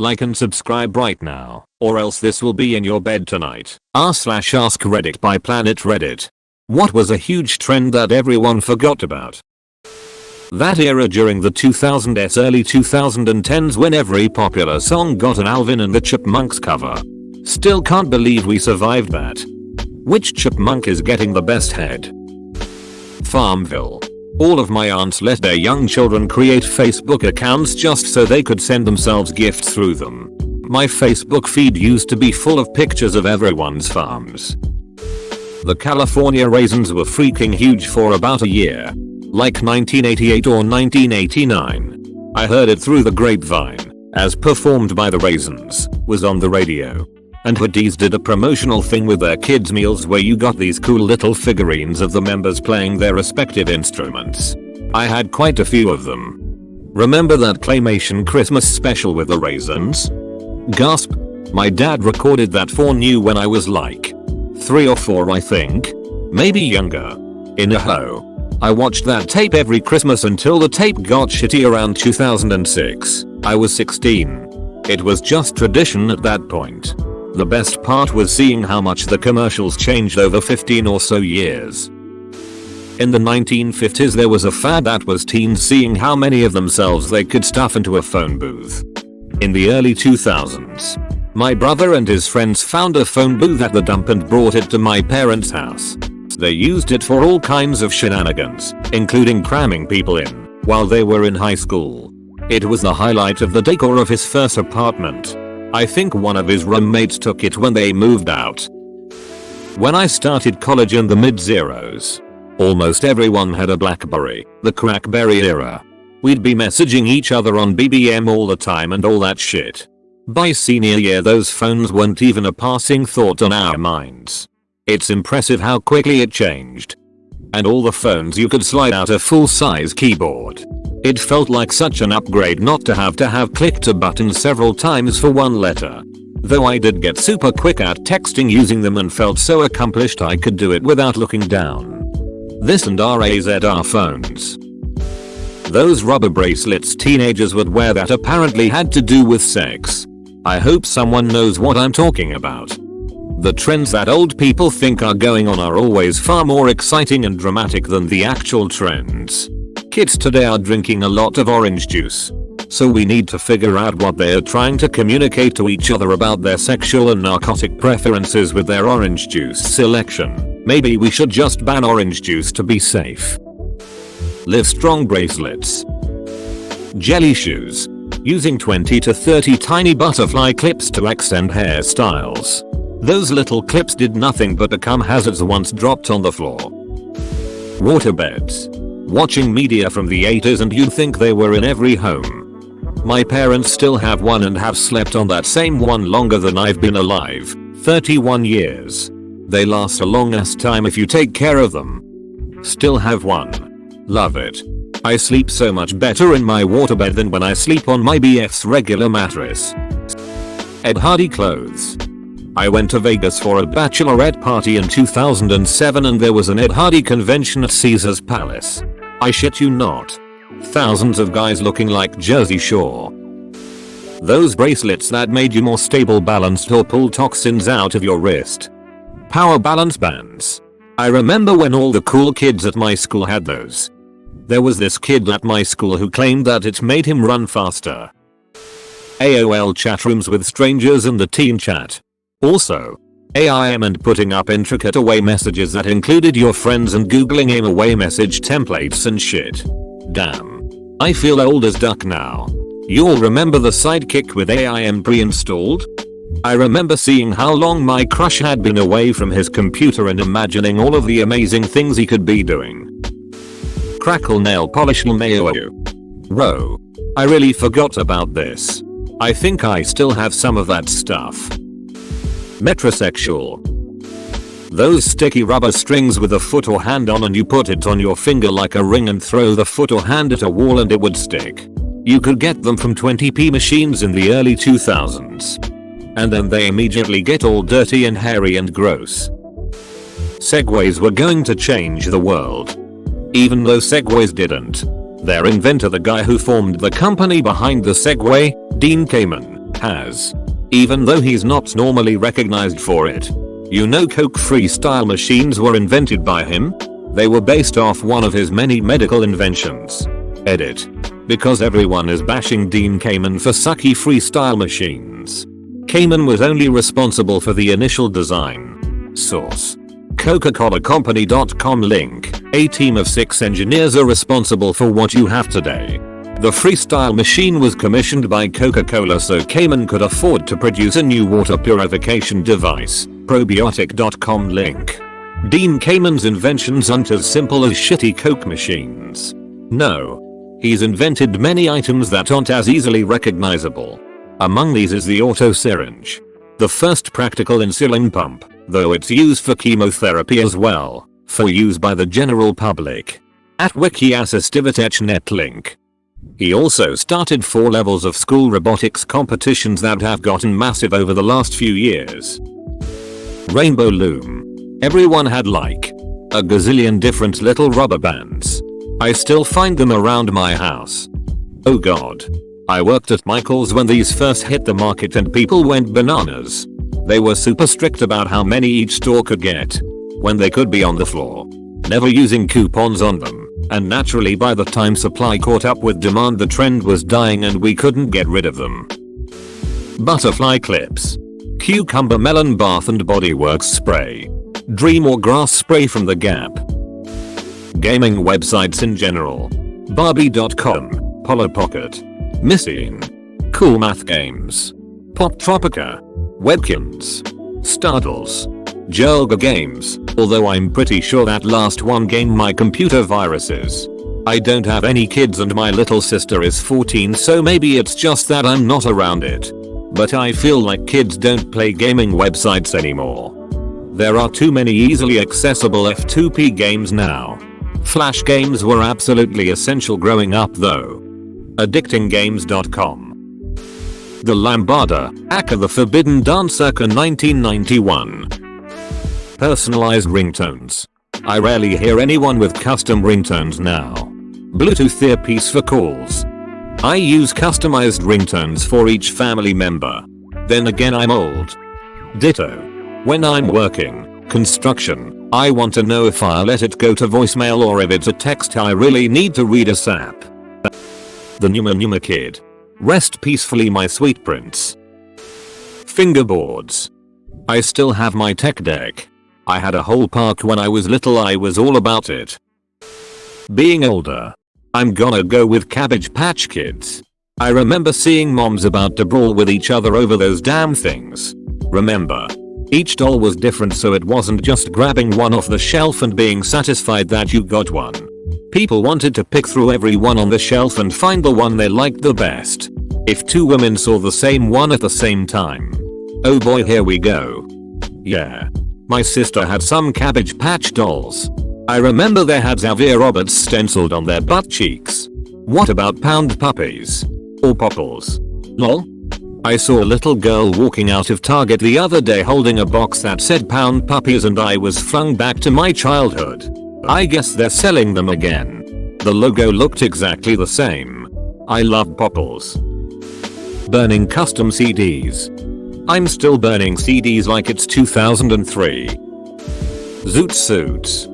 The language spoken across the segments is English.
Like and subscribe right now, or else this will be in your bed tonight. r/AskReddit by Planet Reddit. What was a huge trend that everyone forgot about? That era during the 2000s, early 2010s, when every popular song got an Alvin and the Chipmunks cover. Still can't believe we survived that. Which chipmunk is getting the best head? Farmville. All of my aunts let their young children create Facebook accounts just so they could send themselves gifts through them. My Facebook feed used to be full of pictures of everyone's farms. The California raisins were freaking huge for about a year. Like 1988 or 1989. I heard it through the grapevine, as performed by the Raisins, was on the radio. And Hoodies did a promotional thing with their kids meals where you got these cool little figurines of the members playing their respective instruments. I had quite a few of them. Remember that claymation Christmas special with the Raisins? Gasp. My dad recorded that for new when I was like 3 or 4, I think. Maybe younger. In a hoe. I watched that tape every Christmas until the tape got shitty around 2006. I was 16. It was just tradition at that point. The best part was seeing how much the commercials changed over 15 or so years. In the 1950s there was a fad that was teens seeing how many of themselves they could stuff into a phone booth. In the early 2000s, my brother and his friends found a phone booth at the dump and brought it to my parents' house. They used it for all kinds of shenanigans, including cramming people in while they were in high school. It was the highlight of the decor of his first apartment. I think one of his roommates took it when they moved out. When I started college in the mid-zeros, almost everyone had a BlackBerry, the Crackberry era. We'd be messaging each other on BBM all the time and all that shit. By senior year those phones weren't even a passing thought on our minds. It's impressive how quickly it changed. And all the phones you could slide out a full-size keyboard. It felt like such an upgrade not to have clicked a button several times for one letter. Though I did get super quick at texting using them and felt so accomplished I could do it without looking down. This and RAZR phones. Those rubber bracelets teenagers would wear that apparently had to do with sex. I hope someone knows what I'm talking about. The trends that old people think are going on are always far more exciting and dramatic than the actual trends. Kids today are drinking a lot of orange juice. So we need to figure out what they are trying to communicate to each other about their sexual and narcotic preferences with their orange juice selection. Maybe we should just ban orange juice to be safe. Live Strong bracelets. Jelly shoes. Using 20 to 30 tiny butterfly clips to extend hairstyles. Those little clips did nothing but become hazards once dropped on the floor. Waterbeds. Watching media from the 80s and you'd think they were in every home. My parents still have one and have slept on that same one longer than I've been alive, 31 years. They last a long ass time if you take care of them. Still have one. Love it. I sleep so much better in my waterbed than when I sleep on my BF's regular mattress. Ed Hardy clothes. I went to Vegas for a bachelorette party in 2007 and there was an Ed Hardy convention at Caesar's Palace. I shit you not. Thousands of guys looking like Jersey Shore. Those bracelets that made you more stable, balanced, or pull toxins out of your wrist. Power balance bands. I remember when all the cool kids at my school had those. There was this kid at my school who claimed that it made him run faster. AOL chat rooms with strangers in the teen chat. Also, AIM and putting up intricate away messages that included your friends and googling AIM away message templates and shit. Damn. I feel old as duck now. You'll remember the Sidekick with AIM pre-installed? I remember seeing how long my crush had been away from his computer and imagining all of the amazing things he could be doing. Crackle nail polish Mayo. Whoa. I really forgot about this. I think I still have some of that stuff. Metrosexual. Those sticky rubber strings with a foot or hand on and you put it on your finger like a ring and throw the foot or hand at a wall and it would stick. You could get them from 20p machines in the early 2000s. And then they immediately get all dirty and hairy and gross. Segways were going to change the world. Even though Segways didn't. Their inventor, the guy who formed the company behind the Segway, Dean Kamen, has. Even though he's not normally recognized for it. You know Coke freestyle machines were invented by him? They were based off one of his many medical inventions. Edit. Because everyone is bashing Dean Kamen for sucky freestyle machines. Kamen was only responsible for the initial design. Source: Coca-ColaCompany.com link. A team of 6 engineers are responsible for what you have today. The freestyle machine was commissioned by Coca-Cola so Kamen could afford to produce a new water purification device. Probiotic.com link. Dean Kamen's inventions aren't as simple as shitty Coke machines. No. He's invented many items that aren't as easily recognizable. Among these is the auto syringe. The first practical insulin pump, though it's used for chemotherapy as well, for use by the general public. At wiki-assistivitech.net link. He also started 4 levels of school robotics competitions that have gotten massive over the last few years. Rainbow Loom. Everyone had like a gazillion different little rubber bands. I still find them around my house. Oh god. I worked at Michael's when these first hit the market and people went bananas. They were super strict about how many each store could get, when they could be on the floor, never using coupons on them, and naturally by the time supply caught up with demand the trend was dying and we couldn't get rid of them. Butterfly clips. Cucumber melon bath and body works spray. Dream or grass spray from the Gap. Gaming websites in general. Barbie.com, Polo Pocket, Missing, Cool Math Games, Pop Tropica, Webkins, Startles, Jerga Games, although I'm pretty sure that last one gained my computer viruses. I don't have any kids and my little sister is 14 so maybe it's just that I'm not around it. But I feel like kids don't play gaming websites anymore. There are too many easily accessible F2P games now. Flash games were absolutely essential growing up though. Addictinggames.com. The Lambada, Aka the Forbidden Dance circa 1991. Personalized ringtones. I rarely hear anyone with custom ringtones now. Bluetooth earpiece for calls. I use customized ringtones for each family member. Then again I'm old. Ditto. When I'm working, construction, I want to know if I'll let it go to voicemail or if it's a text I really need to read ASAP. The Numa Kid. Rest peacefully my sweet prince. Fingerboards. I still have my tech deck. I had a whole park when I was little, I was all about it. Being older. I'm gonna go with Cabbage Patch Kids. I remember seeing moms about to brawl with each other over those damn things. Remember, each doll was different so it wasn't just grabbing one off the shelf and being satisfied that you got one. People wanted to pick through every one on the shelf and find the one they liked the best. If 2 women saw the same one at the same time. Oh boy, here we go. Yeah. My sister had some Cabbage Patch dolls. I remember they had Xavier Roberts stenciled on their butt cheeks. What about Pound Puppies? Or Popples? Lol? I saw a little girl walking out of Target the other day holding a box that said Pound Puppies and I was flung back to my childhood. I guess they're selling them again. The logo looked exactly the same. I love Popples. Burning custom CDs. I'm still burning CDs like it's 2003. Zoot suits.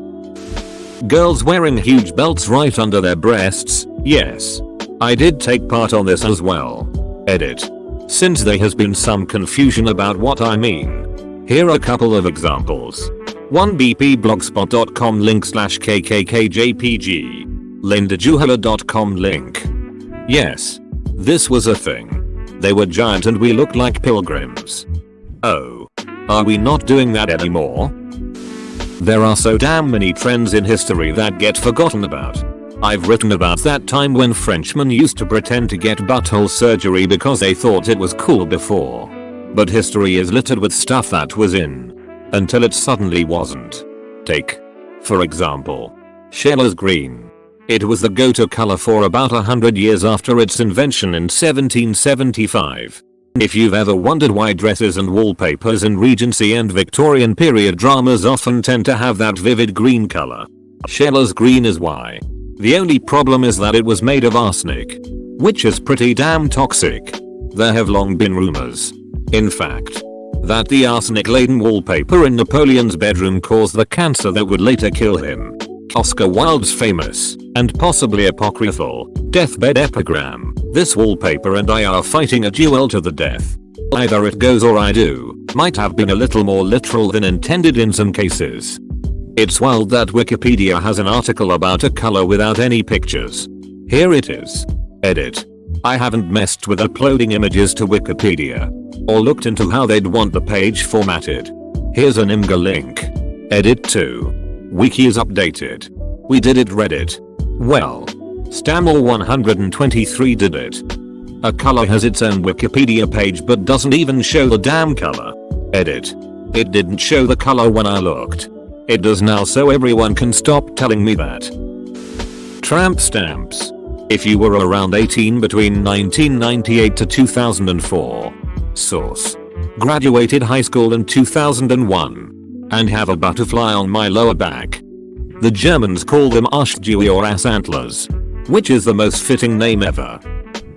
Girls wearing huge belts right under their breasts. Yes. I did take part on this as well. Edit. Since there has been some confusion about what I mean. Here are a couple of examples. 1bpblogspot.com link /kkkjpg. lindajuhala.com link. Yes. This was a thing. They were giant and we looked like pilgrims. Oh. Are we not doing that anymore? There are so damn many trends in history that get forgotten about. I've written about that time when Frenchmen used to pretend to get butthole surgery because they thought it was cool before. But history is littered with stuff that was in. Until it suddenly wasn't. Take, for example, Shela's green. It was the go-to color for about 100 years after its invention in 1775. If you've ever wondered why dresses and wallpapers in Regency and Victorian period dramas often tend to have that vivid green color, Shela's green is why. The only problem is that it was made of arsenic, which is pretty damn toxic. There have long been rumors, in fact, that the arsenic-laden wallpaper in Napoleon's bedroom caused the cancer that would later kill him. Oscar Wilde's famous, and possibly apocryphal, deathbed epigram, "This wallpaper and I are fighting a duel to the death. Either it goes or I do," might have been a little more literal than intended in some cases. It's wild that Wikipedia has an article about a color without any pictures. Here it is. Edit. I haven't messed with uploading images to Wikipedia, or looked into how they'd want the page formatted. Here's an Imgur link. Edit 2. Wiki is updated. We did it, Reddit. Well, Stamel123 did it. A color has its own Wikipedia page but doesn't even show the damn color. Edit. It didn't show the color when I looked. It does now, so everyone can stop telling me that. Tramp stamps. If you were around 18 between 1998 to 2004. Source. Graduated high school in 2001. And have a butterfly on my lower back. The Germans call them Arschdui or ass antlers, which is the most fitting name ever.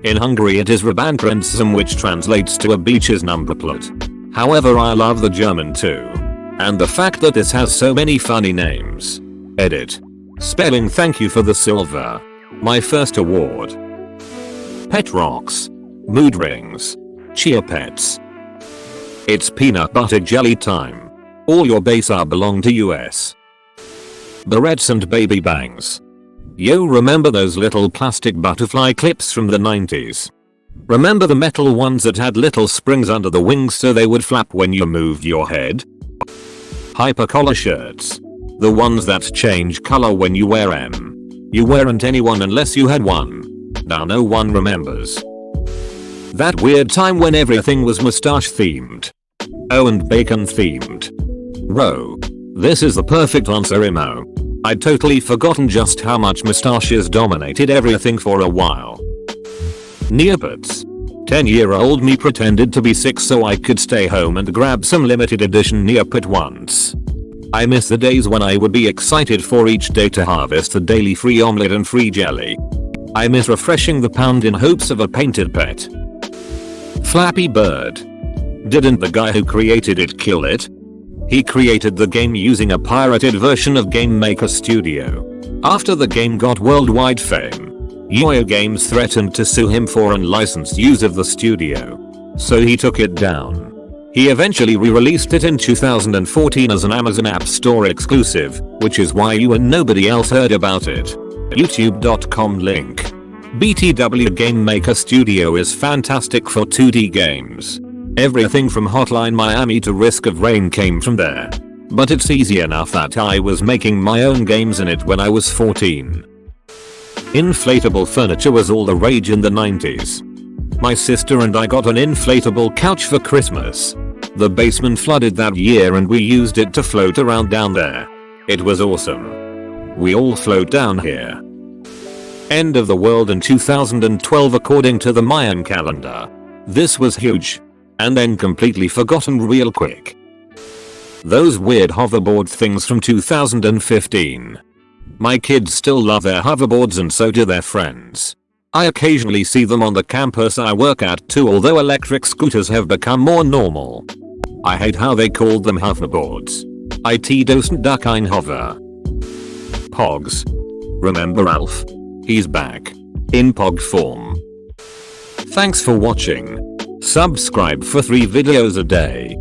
In Hungary it is Rabankranzum, which translates to a beach's number plate. However, I love the German too. And the fact that this has so many funny names. Edit. Spelling, thank you for the silver. My first award. Pet rocks. Mood rings. Chia pets. It's peanut butter jelly time. All your base are belong to US. Barrettes and baby bangs. Yo, remember those little plastic butterfly clips from the 90s? Remember the metal ones that had little springs under the wings so they would flap when you moved your head? Hyper collar shirts. The ones that change color when you wear them. You weren't anyone unless you had one. Now no one remembers. That weird time when everything was mustache themed. Oh, and bacon themed. Bro. This is the perfect answer, Imo. I'd totally forgotten just how much mustaches dominated everything for a while. Neopets. 10-year-old me pretended to be sick so I could stay home and grab some limited edition Neopet once. I miss the days when I would be excited for each day to harvest the daily free omelette and free jelly. I miss refreshing the pound in hopes of a painted pet. Flappy Bird. Didn't the guy who created it kill it? He created the game using a pirated version of Game Maker Studio. After the game got worldwide fame, Yoyo Games threatened to sue him for unlicensed use of the studio. So he took it down. He eventually re-released it in 2014 as an Amazon App Store exclusive, which is why you and nobody else heard about it. YouTube.com link. BTW Game Maker Studio is fantastic for 2D games. Everything from Hotline Miami to Risk of Rain came from there. But it's easy enough that I was making my own games in it when I was 14. Inflatable furniture was all the rage in the 90s. My sister and I got an inflatable couch for Christmas. The basement flooded that year and we used it to float around down there. It was awesome. We all float down here. End of the world in 2012 according to the Mayan calendar. This was huge. And then completely forgotten real quick. Those weird hoverboard things from 2015. My kids still love their hoverboards and so do their friends. I occasionally see them on the campus I work at too, although electric scooters have become more normal. I hate how they called them hoverboards. IT doesn't duck ein hover. Pogs. Remember Alf? He's back. In Pog form. Thanks for watching. Subscribe for 3 videos a day.